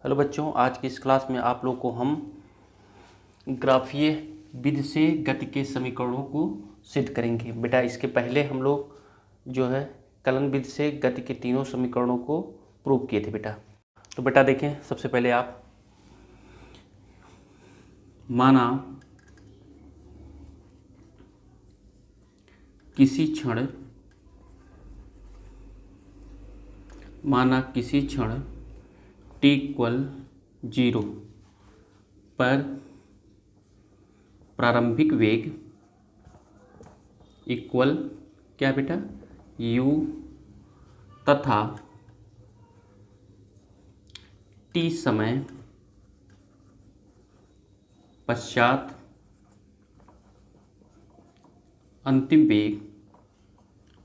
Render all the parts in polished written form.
Hello बच्चों, आज की इस क्लास में आप लोग को हम ग्राफीय विधि से गति के समीकरणों को सिद्ध करेंगे। बेटा इसके पहले हम लोग जो है कलन विधि से गति के तीनों समीकरणों को प्रूव किए थे बेटा। तो बेटा देखें, सबसे पहले आप माना किसी क्षण t इक्वल 0 पर प्रारंभिक वेग इक्वल क्या बेटा u तथा t समय पश्चात अंतिम वेग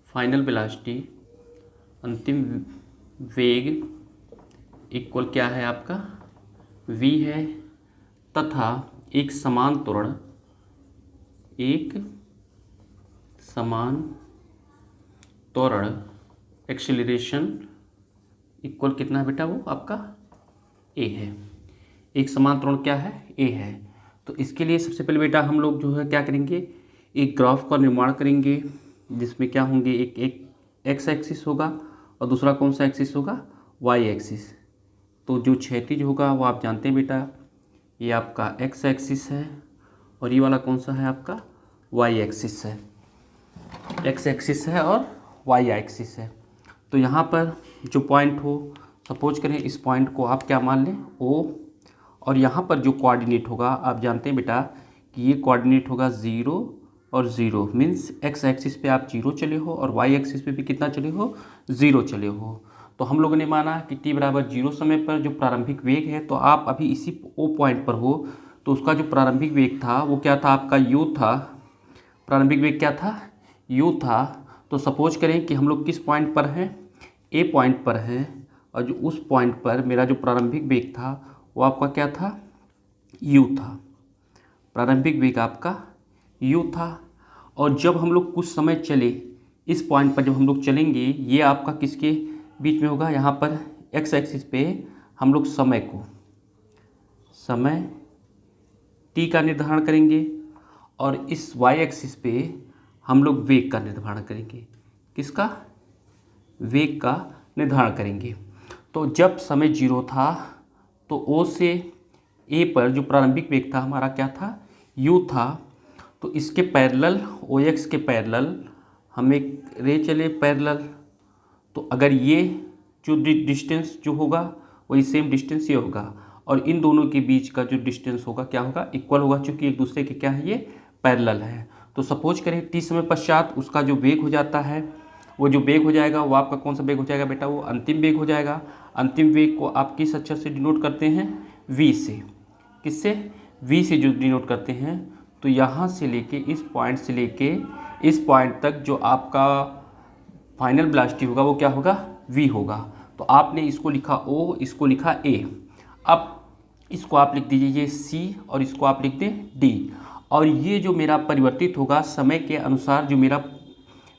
फाइनल वेलोसिटी अंतिम वेग इक्वल क्या है आपका v है तथा एक समान त्वरण एक्सेलरेशन इक्वल कितना है बेटा, वो आपका a है। एक समान त्वरण क्या है, a है। तो इसके लिए सबसे पहले बेटा हम लोग जो है क्या करेंगे, एक ग्राफ का निर्माण करेंगे जिसमें क्या होंगे, एक एक्स एक्सिस होगा और दूसरा कौन सा एक्सिस होगा, वाई एक्सिस। तो जो क्षैतिज होगा वो आप जानते हैं बेटा, ये आपका एक्स एक्सिस है और ये वाला कौन सा है आपका वाई एक्सिस है। एक्स एक्सिस है और वाई एक्सिस है। तो यहाँ पर जो पॉइंट हो, सपोज करें इस पॉइंट को आप क्या मान लें ओ, और यहाँ पर जो कोऑर्डिनेट होगा आप जानते हैं बेटा कि ये कोऑर्डिनेट होगा 0 और 0, मीन्स एक्स एक्सिस पे आप 0 चले हो और वाई एक्सिस पे भी कितना चले हो, 0 चले हो। तो हम लोगों ने माना कि t बराबर 0 समय पर जो प्रारंभिक वेग है, तो आप अभी इसी ओ पॉइंट पर हो, तो उसका जो प्रारंभिक वेग था वो क्या था आपका u था। प्रारंभिक वेग क्या था, u था। तो सपोज करें कि हम लोग किस पॉइंट पर हैं, a पॉइंट पर हैं, और जो उस पॉइंट पर मेरा जो प्रारंभिक वेग था वो आपका क्या था, u था। प्रारंभिक वेग आपका u था। और जब हम लोग कुछ समय चले, इस पॉइंट पर जब हम लोग चलेंगे, ये आपका किसके बीच में होगा, यहाँ पर एक्स एक्सिस पे हम लोग समय t का निर्धारण करेंगे और इस y एक्सिस पे हम लोग वेग का निर्धारण करेंगे। किसका, वेग का निर्धारण करेंगे। तो जब समय 0 था तो O से A पर जो प्रारंभिक वेग था हमारा क्या था, u था। तो इसके पैरेलल OX के पैरेलल हम एक रे चले पैरेलल, तो अगर ये जो डिस्टेंस जो होगा वही सेम डिस्टेंस ये होगा, और इन दोनों के बीच का जो डिस्टेंस होगा क्या होगा, इक्वल होगा, क्योंकि एक दूसरे के क्या है, ये पैरेलल है। तो सपोज करें t समय पश्चात उसका जो वेग हो जाता है, वो जो वेग हो जाएगा वो आपका कौन सा वेग हो जाएगा बेटा, वो अंतिम वेग हो जाएगा। अंतिम वेग को आप किस अक्षर से डिनोट करते हैं, v से। किससे, v से जो डिनोट करते हैं। तो यहाँ से लेके इस पॉइंट से लेके इस पॉइंट तक जो आपका फाइनल वेलोसिटी होगा वो क्या होगा, v होगा। तो आपने इसको लिखा o, इसको लिखा a। अब इसको आप लिख दीजिए ये c और इसको आप लिख दें d। और ये जो मेरा परिवर्तित होगा समय के अनुसार, जो मेरा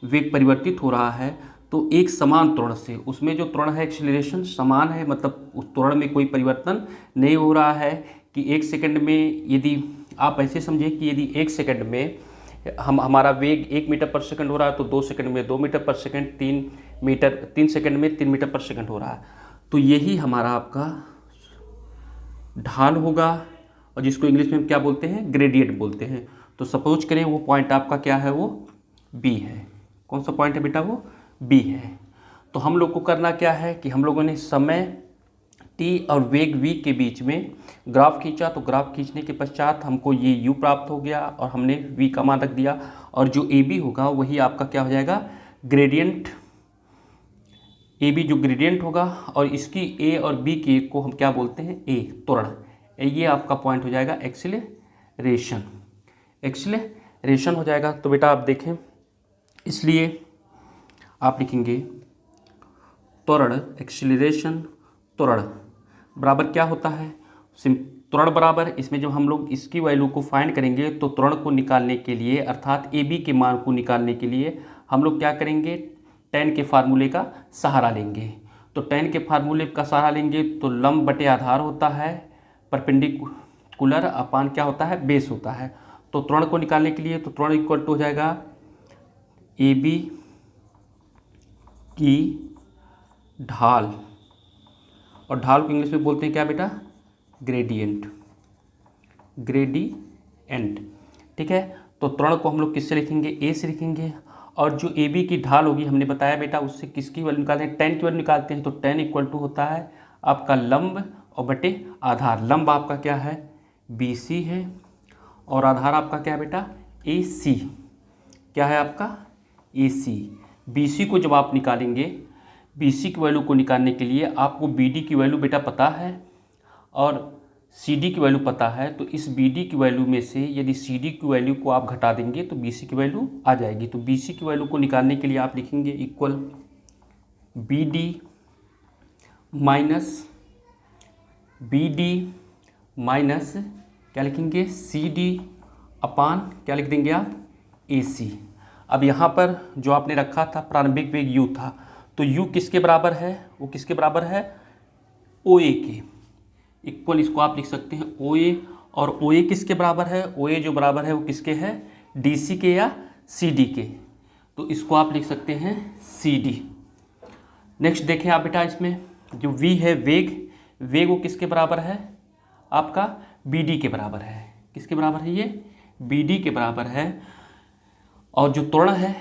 वेग परिवर्तित हो रहा है, तो एक समान त्वरण से, उसमें जो त्वरण है एक्सेलरेशन समान है, मतलब उस त्वरण में कोई परिवर्तन नहीं हो रहा है। कि 1 सेकंड में, यदि आप ऐसे समझिए कि यदि 1 सेकंड में हमारा वेग 1 मीटर पर सेकंड हो रहा है, तो 2 सेकंड में 2 मीटर पर सेकंड, 3 सेकंड में 3 मीटर पर सेकंड हो रहा है। तो यही हमारा आपका ढाल होगा, और जिसको इंग्लिश में हम क्या बोलते हैं, ग्रेडियंट बोलते हैं। तो सपोज करें वो पॉइंट आपका क्या है, वो B है। कौन सा पॉइंट है बेटा, वो B है। तो हम लोग को करना क्या है कि हम लोगों ने समय t और वेग v के बीच में ग्राफ खींचा। तो ग्राफ खींचने के पश्चात हमको ये u प्राप्त हो गया और हमने v का मान रख दिया, और जो AB होगा वही आपका क्या हो जाएगा, ग्रेडियंट। AB जो ग्रेडियंट होगा, और इसकी A और B के को हम क्या बोलते हैं, A त्वरण। ये आपका पॉइंट हो जाएगा एक्सेलरेशन हो जाएगा। तो बेटा आप देखें, इसलिए आप लिखेंगे त्वरण एक्सेलरेशन, त्वरण बराबर क्या होता है, त्वरण बराबर, इसमें जब हम लोग इसकी वैल्यू को फाइंड करेंगे तो त्वरण को निकालने के लिए, अर्थात ए बी के मान को निकालने के लिए हम लोग क्या करेंगे, tan के फार्मूले का सहारा लेंगे। तो tan के फार्मूले का सहारा लेंगे तो लंब बटे आधार होता है, परपेंडिकुलर अपान क्या होता है, बेस होता है। तो त्वरण को निकालने के लिए तो त्वरण इक्वल टू हो जाएगा AB की ढाल, और ढाल को इंग्लिश में बोलते हैं क्या बेटा, ग्रेडियंट, ग्रेडियंट। ठीक है, तो त्वरण को हम लोग किससे लिखेंगे, A से लिखेंगे। और जो AB की ढाल होगी हमने बताया बेटा, उससे किसकी वैल्यू निकालते हैं, tan की वैल्यू निकालते हैं। तो tan इक्वल टू होता है आपका लंब और बटे आधार। लंब आपका क्या है, BC है, और आधार आपका क्या है बेटा, AC। क्या है आपका, AC। BC को जब आप निकालेंगे, BC की वैल्यू को निकालने के लिए आपको BD की वैल्यू बेटा पता है और CD की वैल्यू पता है। तो इस BD की वैल्यू में से यदि CD की वैल्यू को आप घटा देंगे तो BC की वैल्यू आ जाएगी। तो BC की वैल्यू को निकालने के लिए आप लिखेंगे इक्वल BD माइनस क्या लिखेंगे, CD अपान क्या लिख देंगे आप, AC। अब यहाँ पर जो आपने रखा था प्रारंभिक वेग U था, तो U किसके बराबर है, वो किसके बराबर है, OA के। इक्वल इसको आप लिख सकते हैं OA, और OA किसके बराबर है, OA जो बराबर है वो किसके है, DC के या CD के। तो इसको आप लिख सकते हैं CD। नेक्स्ट देखें आप बेटा, इसमें जो V है वेग वो किसके बराबर है, आपका BD के बराबर है। किसके बराबर है, ये BD के बराबर है। और जो त्वरण है,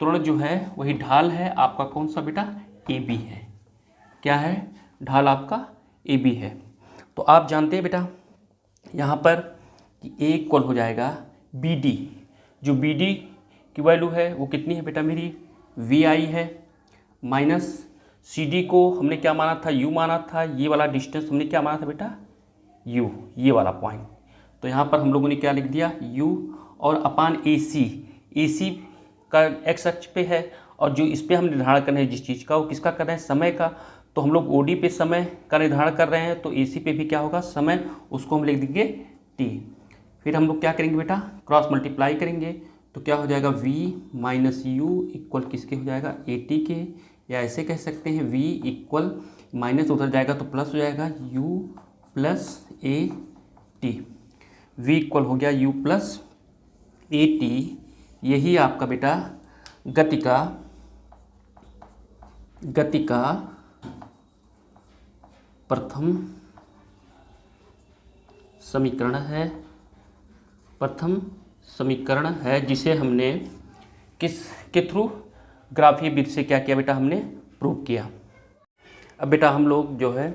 त्वरण जो है वही ढाल है आपका, कौन सा बेटा, AB है। क्या है, ढाल आपका AB है। तो आप जानते हैं बेटा यहाँ पर कि A इक्वल हो जाएगा BD। जो BD की वैल्यू है वो कितनी है बेटा, मेरी VI है, माइनस CD को हमने क्या माना था, U माना था। ये वाला डिस्टेंस हमने क्या माना था बेटा, U, ये वाला पॉइंट। तो यहाँ पर हम लोगों ने क्या लिख दिया, U, और अपान AC का एक्स अक्ष पे है, और जो इस पे हम निर्धारण कर रहे हैं जिस चीज़ का, वो किसका कर रहे हैं, समय का। तो हम लोग OD पे समय का निर्धारण कर रहे हैं, तो AC पे भी क्या होगा, समय, उसको हम लिख देंगे T। फिर हम लोग क्या करेंगे बेटा, क्रॉस मल्टीप्लाई करेंगे, तो क्या हो जाएगा, V माइनस U इक्वल किसके हो जाएगा, AT के। या ऐसे कह सकते हैं V इक्वल, माइनस उधर जाएगा तो प्लस हो जाएगा, U plus AT। V equal हो गया U प्लस AT। यही आपका बेटा गति का प्रथम समीकरण है, जिसे हमने किसके थ्रू, ग्राफीय विधि से क्या किया बेटा, हमने प्रूव किया। अब बेटा हम लोग जो है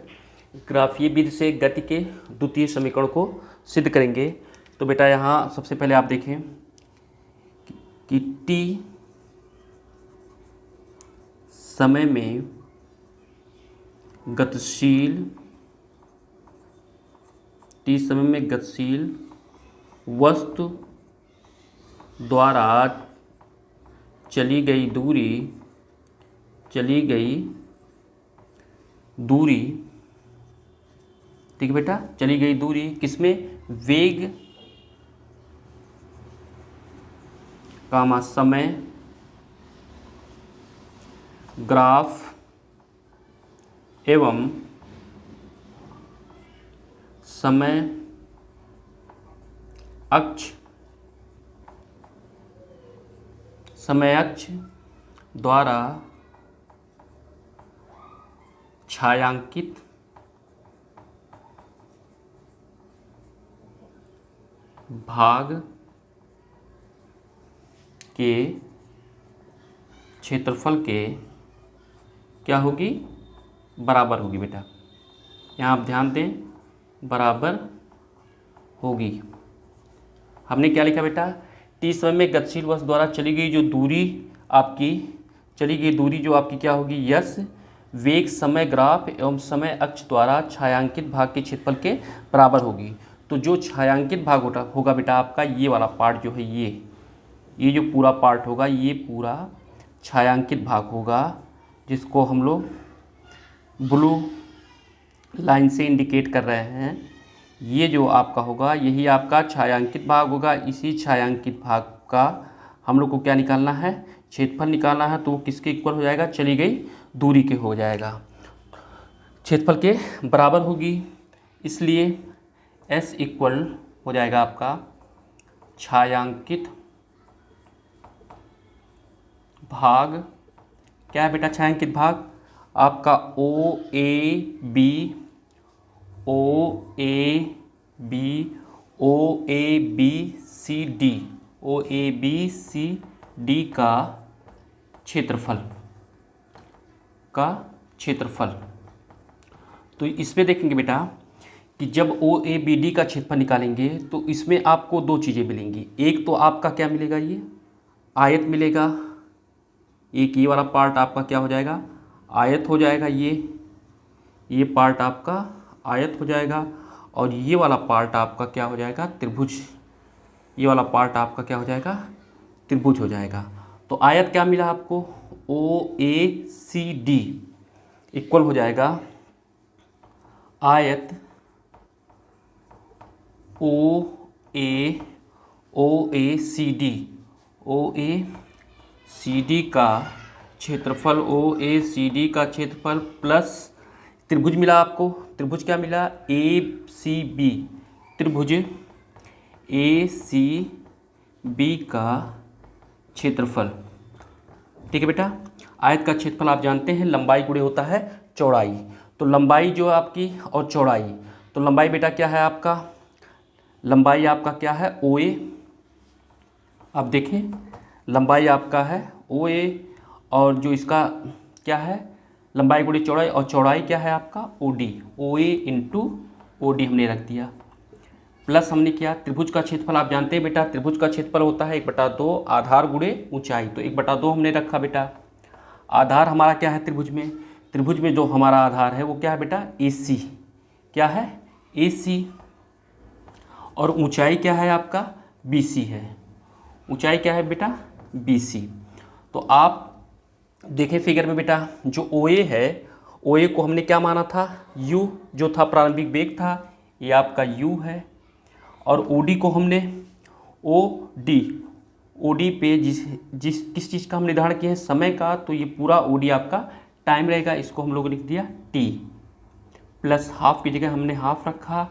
ग्राफीय विधि से गति के द्वितीय समीकरण को सिद्ध करेंगे। तो बेटा यहाँ सबसे पहले आप देखें कि T समय में गतिशील वस्तु द्वारा चली गई दूरी, ठीक है बेटा, चली गई दूरी किसमें, वेग कामा समय, ग्राफ एवं समय अक्ष द्वारा छायांकित भाग के क्षेत्रफल के क्या होगी, बराबर होगी बेटा। यहाँ आप ध्यान दें, बराबर होगी। हमने क्या लिखा बेटा, T समय में गतिशील वस्तु द्वारा चली गई जो दूरी जो आपकी क्या होगी, यस, वेग समय ग्राफ एवं समय अक्ष द्वारा छायांकित भाग के क्षेत्रफल के बराबर होगी। तो जो छायांकित भाग होगा बेटा आपका, ये वाला पार्ट जो है, ये जो पूरा पार्ट होगा, ये पूरा छायांकित भाग होगा, जिसको हम लोग ब्लू लाइन से इंडिकेट कर रहे हैं। ये जो आपका होगा, यही आपका छायांकित भाग होगा। इसी छायांकित भाग का हम लोग को क्या निकालना है, क्षेत्रफल निकालना है। तो वो किसके इक्वल हो जाएगा, चली गई दूरी के हो जाएगा। क्षेत्रफल के बराबर होगी, इसलिए S इक्वल हो जाएगा आपका छायांकित भाग, क्या है बेटा छायांकित भाग आपका OAB का क्षेत्रफल। तो इसमें देखेंगे बेटा कि जब OABD का क्षेत्रफल निकालेंगे तो इसमें आपको दो चीज़ें मिलेंगी। एक तो आपका क्या मिलेगा, ये आयत मिलेगा, एक ये वाला पार्ट आपका क्या हो जाएगा, आयत हो जाएगा, ये पार्ट आपका आयत हो जाएगा, और ये वाला पार्ट आपका क्या हो जाएगा, त्रिभुज। ये वाला पार्ट आपका क्या हो जाएगा, त्रिभुज हो जाएगा। तो आयत क्या मिला आपको, OACD इक्वल हो जाएगा आयत OACD का क्षेत्रफल, OACD का क्षेत्रफल प्लस त्रिभुज मिला आपको। त्रिभुज क्या मिला, ACB, त्रिभुज ACB का क्षेत्रफल। ठीक है बेटा, आयत का क्षेत्रफल आप जानते हैं लंबाई गुणे होता है चौड़ाई। तो लंबाई जो आपकी और चौड़ाई, तो लंबाई बेटा क्या है आपका, लंबाई आपका क्या है OA, आप देखें लंबाई आपका है OA, और जो इसका क्या है लंबाई गुणे चौड़ाई, और चौड़ाई क्या है आपका OD, OA इंटू OD हमने रख दिया, प्लस हमने किया त्रिभुज का क्षेत्रफल। आप जानते हैं बेटा त्रिभुज का क्षेत्रफल होता है 1/2 आधार गुणे ऊंचाई, तो 1/2 हमने रखा बेटा। आधार हमारा क्या है त्रिभुज में, त्रिभुज में जो हमारा आधार है वो क्या है बेटा AC, क्या है AC, और ऊंचाई क्या है आपका BC है, ऊंचाई क्या है बेटा BC। तो आप देखें फिगर में बेटा जो OA है, OA को हमने क्या माना था U, जो था प्रारंभिक वेग था, ये आपका U है, और OD को हमने OD पे किस चीज़ का हम निर्धारण किए हैं, समय का, तो ये पूरा OD आपका टाइम रहेगा, इसको हम लोग लिख दिया T, प्लस हाफ की जगह हमने हाफ रखा।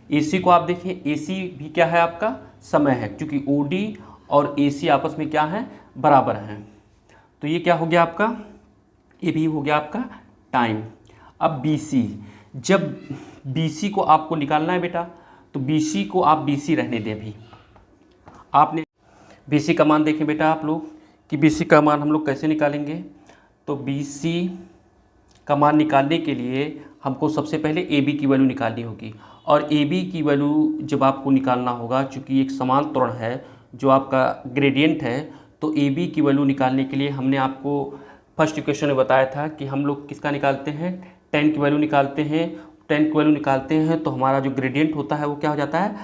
AC को आप देखिए, AC भी क्या है आपका समय है, क्योंकि OD और AC आपस में क्या है बराबर हैं। तो ये क्या हो गया आपका, ये भी हो गया आपका टाइम। अब BC, जब BC को आपको निकालना है बेटा, तो BC को आप BC रहने दें। अभी आपने BC का मान देखें बेटा आप लोग कि BC का मान हम लोग कैसे निकालेंगे। तो BC का मान निकालने के लिए हमको सबसे पहले AB की वैल्यू निकालनी होगी, और AB की वैल्यू जब आपको निकालना होगा, चूँकि एक समान त्वरण है जो आपका ग्रेडियंट है, तो AB की वैल्यू निकालने के लिए हमने आपको फर्स्ट इक्वेशन में बताया था कि हम लोग किसका निकालते हैं, tan की वैल्यू निकालते हैं। tan की वैल्यू निकालते हैं तो हमारा जो ग्रेडियंट होता है वो क्या हो जाता है,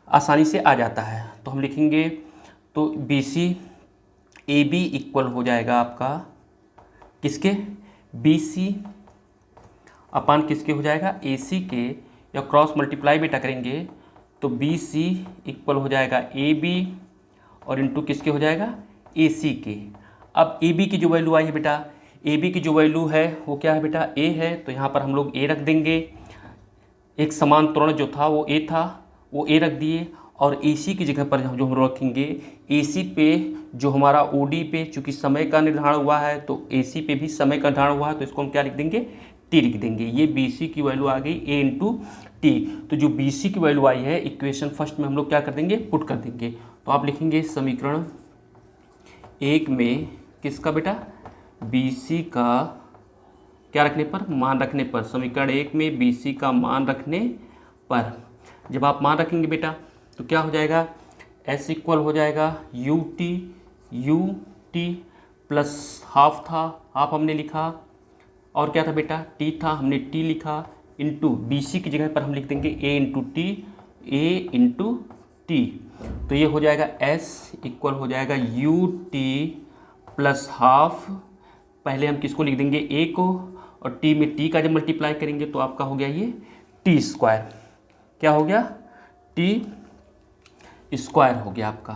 आसानी से आ जाता है। तो हम लिखेंगे तो BC AB इक्वल हो जाएगा आपका किसके, BC अपान किसके हो जाएगा, AC के, या क्रॉस मल्टीप्लाई बेटा करेंगे तो BC इक्वल हो जाएगा AB और इंटू किसके हो जाएगा, AC के। अब AB की जो वैल्यू आई है बेटा, AB की जो वैल्यू है वो क्या है बेटा A है, तो यहाँ पर हम लोग A रख देंगे। एक समान त्वरण जो था वो A था, वो A रख दिए, और AC की जगह पर जो हम रखेंगे AC पे जो हमारा OD पे, चूँकि समय का निर्धारण हुआ है तो AC पे भी समय का निर्धारण हुआ है, तो इसको हम क्या लिख देंगे, T लिख देंगे। ये BC की वैल्यू आ गई A इंटू T। तो जो BC की वैल्यू आई है इक्वेशन फर्स्ट में हम लोग क्या कर देंगे, पुट कर देंगे। तो आप लिखेंगे समीकरण 1 में किसका बेटा, BC का क्या रखने पर, मान रखने पर। समीकरण 1 में BC का मान रखने पर जब आप मान रखेंगे बेटा तो क्या हो जाएगा, S इक्वल हो जाएगा UT प्लस हाफ था, हाफ हमने लिखा, और क्या था बेटा T था, हमने T लिखा, इंटू BC की जगह पर हम लिख देंगे A इंटू T। तो ये हो जाएगा S इक्वल हो जाएगा UT प्लस हाफ, पहले हम किसको लिख देंगे A को, और T में T का जब मल्टीप्लाई करेंगे तो आपका हो गया ये T स्क्वायर, क्या हो गया T स्क्वायर हो गया आपका।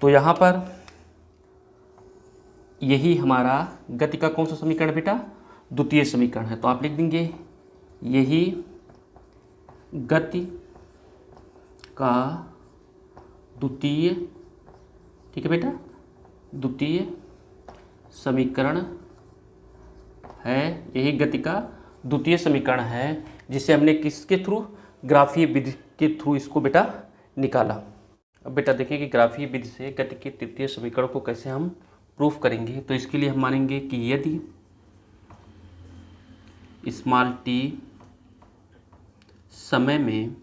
तो यहाँ पर यही हमारा गति का कौन सा समीकरण बेटा, द्वितीय समीकरण है। तो आप लिख देंगे यही गति का द्वितीय, ठीक है बेटा, द्वितीय समीकरण है, यही गति का द्वितीय समीकरण है, जिसे हमने किसके थ्रू, ग्राफीय विधि के थ्रू इसको बेटा निकाला। अब बेटा देखिए कि ग्राफीय विधि से गति के तृतीय समीकरण को कैसे हम प्रूफ करेंगे। तो इसके लिए हम मानेंगे कि यदि स्मॉल टी समय में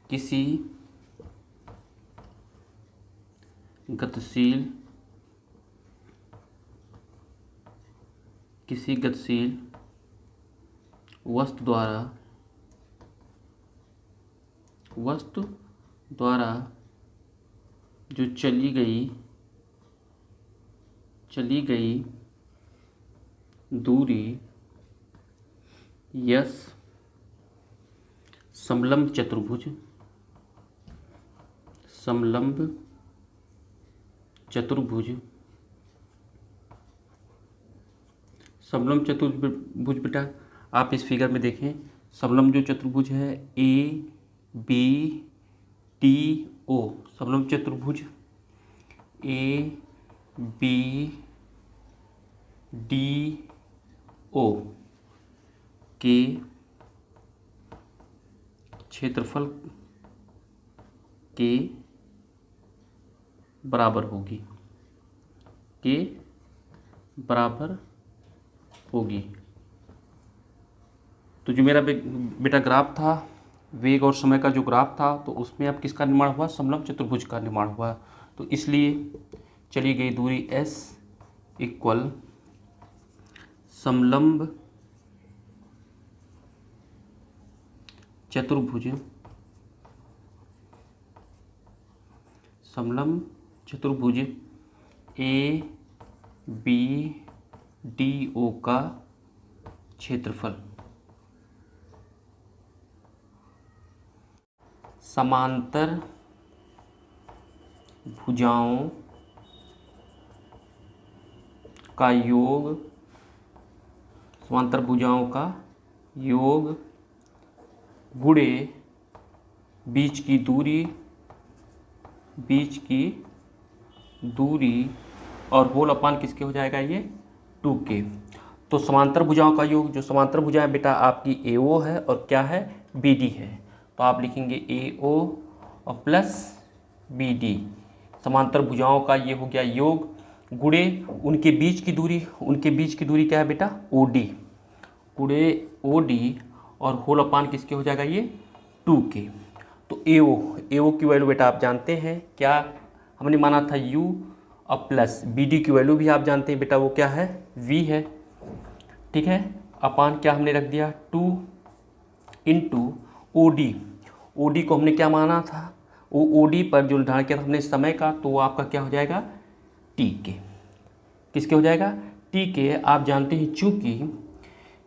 किसी गतिशील वस्तु द्वारा जो चली गई दूरी यस समलंब चतुर्भुज बेटा आप इस फिगर में देखें, समलंब जो चतुर्भुज है ए बी टी ओ, समलंब चतुर्भुज ए बी डी ओ के क्षेत्रफल के बराबर होगी। तो जो मेरा बेटा ग्राफ था, वेग और समय का जो ग्राफ था, तो उसमें अब किसका निर्माण हुआ, समलंब चतुर्भुज का निर्माण हुआ। तो इसलिए चली गई दूरी s इक्वल समलंब चतुर्भुज ए बी डी ओ का क्षेत्रफल समांतर भुजाओं का योग गुणे बीच की दूरी और होल अपान किसके हो जाएगा, ये 2k। तो समांतर भुजाओं का योग, जो समांतर भुजा है बेटा आपकी AO है और क्या है, BD है। तो आप लिखेंगे AO और प्लस BD, समांतर भुजाओं का ये हो गया योग, गुणे उनके बीच की दूरी क्या है बेटा, OD, गुणे OD और होल अपान किसके हो जाएगा, ये 2k। तो AO की वैल्यू बेटा आप जानते हैं, क्या हमने माना था U और प्लस BD की वैल्यू भी आप जानते हैं बेटा, वो क्या है, V है, ठीक है। अपान क्या हमने रख दिया, 2 इंटू OD को हमने क्या माना था, वो OD पर जो निर्धारण किया था हमने समय का, तो वो आपका क्या हो जाएगा, TK। किसके हो जाएगा, TK। आप जानते हैं चूँकि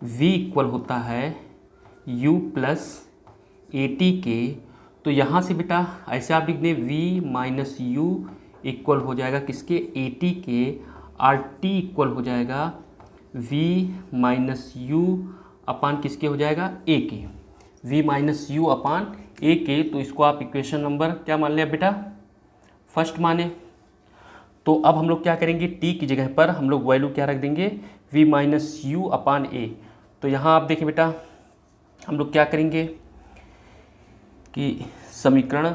V इक्वल होता है U प्लस ATK, तो यहाँ से बेटा ऐसे आप लिख दें V माइनस U इक्वल हो जाएगा किसके, ATK, और T इक्वल हो जाएगा V माइनस U अपान किसके हो जाएगा, AK, V माइनस U अपान AK। तो इसको आप इक्वेशन नंबर क्या मान लिया बेटा, फर्स्ट माने। तो अब हम लोग क्या करेंगे, T की जगह पर हम लोग वैल्यू क्या रख देंगे, V minus U upon A। तो यहाँ आप देखिए बेटा हम लोग क्या करेंगे कि समीकरण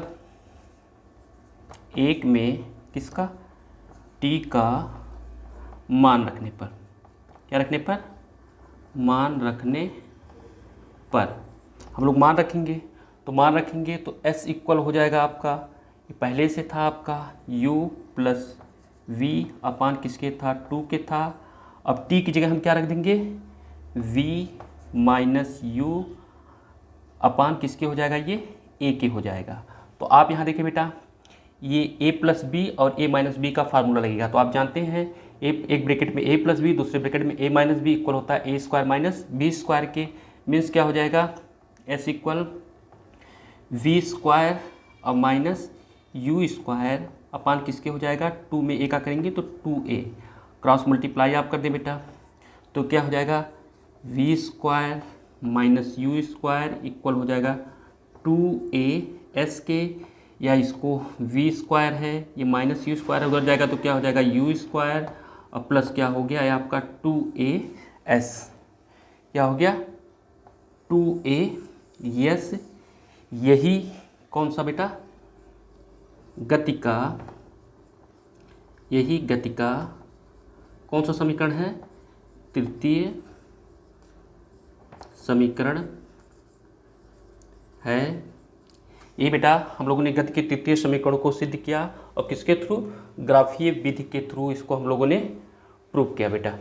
1 में किसका, T का मान रखने पर, क्या रखने पर, मान रखने पर हम लोग मान रखेंगे। तो मान रखेंगे तो S इक्वल हो जाएगा आपका, ये पहले से था आपका U प्लस V अपान किसके था, 2 के था। अब T की जगह हम क्या रख देंगे, V माइनस U अपान किसके हो जाएगा, ये A के हो जाएगा। तो आप यहाँ देखिए बेटा, ये A प्लस बी और A माइनस बी का फार्मूला लगेगा। तो आप जानते हैं एक ब्रैकेट में A प्लस बी, दूसरे ब्रैकेट में A माइनस बी इक्वल होता है A square minus B square के। मीन्स क्या हो जाएगा, S इक्वल V स्क्वायर और माइनस U स्क्वायर अपान किसके हो जाएगा, 2 में A का करेंगे तो 2A। क्रॉस मल्टीप्लाई आप कर दें बेटा, तो क्या हो जाएगा V square minus U square equal हो जाएगा 2as के, या इसको वी स्क्वायर है ये माइनस यू स्क्वायर उधर जाएगा तो क्या हो जाएगा यू स्क्वायर और प्लस क्या हो गया है आपका 2as, क्या हो गया 2as। यही कौन सा बेटा गति का, यही गति का कौन सा समीकरण है, तृतीय समीकरण है। ये बेटा हम लोगों ने गति के तृतीय समीकरण को सिद्ध किया और किसके थ्रू, ग्राफीय विधि के थ्रू इसको हम लोगों ने प्रूव किया बेटा।